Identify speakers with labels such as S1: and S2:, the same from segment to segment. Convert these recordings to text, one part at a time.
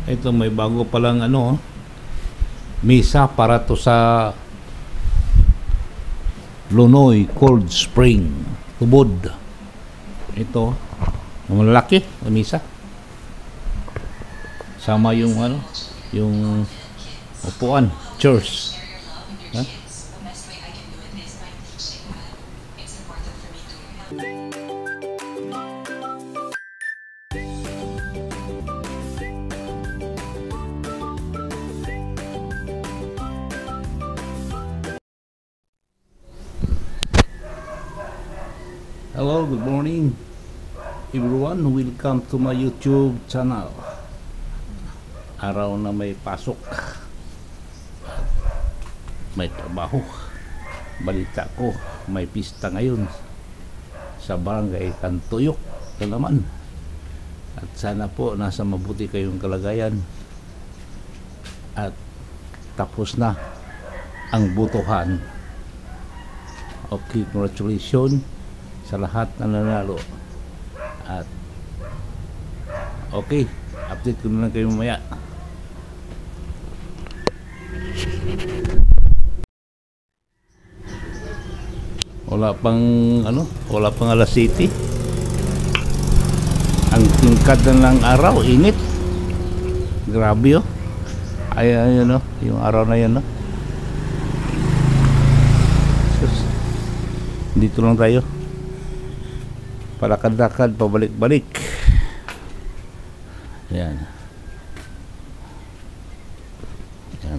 S1: Ito may bago palang misa para to sa Lunoy Cold Spring Tubod. Ito malaki na misa. Sama yung yung upuan, chairs. Ha? Hello, good morning everyone. Welcome to my YouTube channel. Araw na may pasok, may trabaho. Balita ko, may pista ngayon sa barangay Kantuyok, Kalaman. At sana po nasa mabuti kayong kalagayan at tapos na ang butuhan. Okay, congratulations sa lahat na nanalo. At okay, update ko na lang kayo mamaya. Wala pang alas 7. Ang tingkad na ng araw, init. Grabe ayun yung araw na yan dito lang tayo. Palakad-lakad, pabalik-balik. Yan. Yan.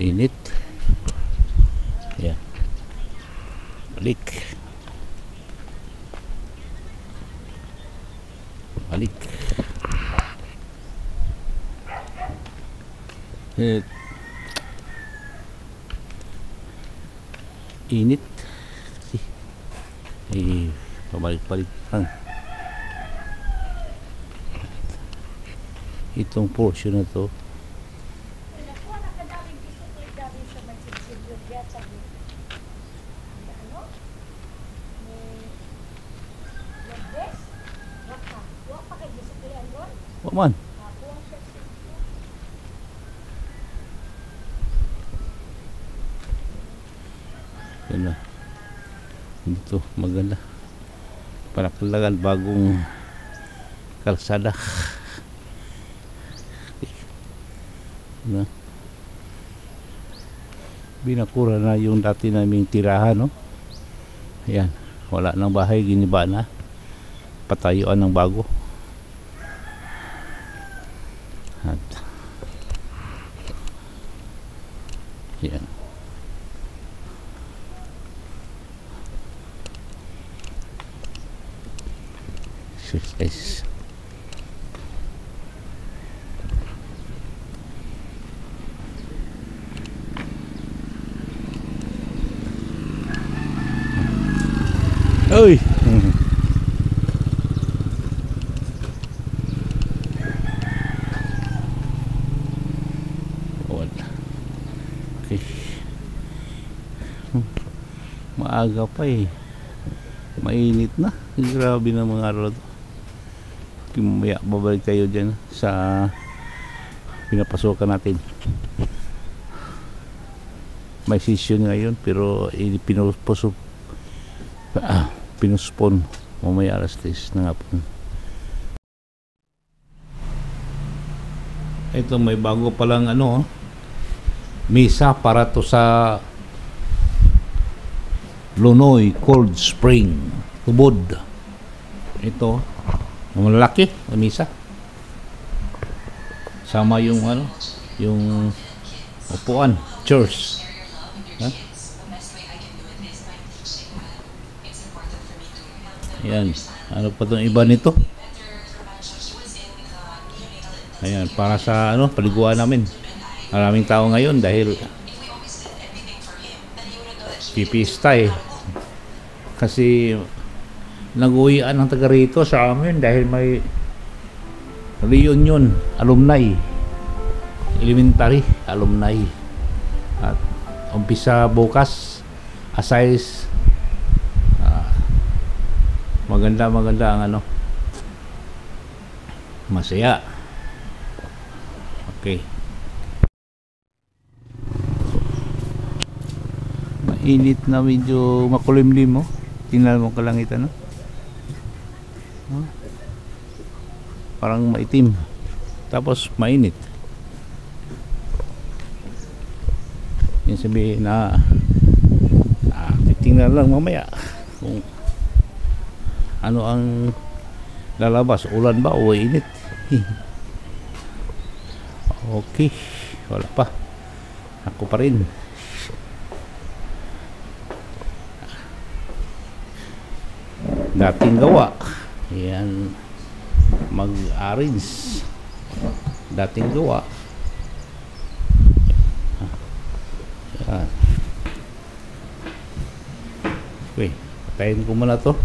S1: Init. Yan. Balik. Init pabalik-balik lang itong portion na to. Man. Yan na. Dito maganda. Palakalagan bagong kalsada. Na. Binakura na yung dati naming tirahan, no? Ayan. Wala nang bahay, giniba na. Patayuan ng bago. At yan. Exercise. Oy. Okay. Maaga pa mainit na. Grabe na mga araw to. Mamaya babalik tayo dyan sa pinapasokan natin. May session ngayon pero pinuspon mamaya alas 10 na hapon. Ito may bago palang misa para to sa Lunoy Cold Spring Tubod. Ito malaki na misa. Sama yung yung upuan, chairs. Ha? Yan. Ano pa itong iba nito? Ayan, para sa paliguan namin. Maraming tao ngayon dahil pipista kasi nag-uwian ng taga rito sa amin dahil may reunion alumni. elementary alumni. At umpisa bukas aside maganda ang ano, masaya. Okay, mainit na, medyo makulimlim, oh. Tingnan mo kalangitan, no? Parang maitim tapos mainit. Yung sabihin na titingnan lang mamaya kung ano ang lalabas, ulan ba o init. Okay, wala pa, ako pa rin. Dating gawa yan, mag-arrange, dating gawa. Yan. Okay, patayin ko muna to.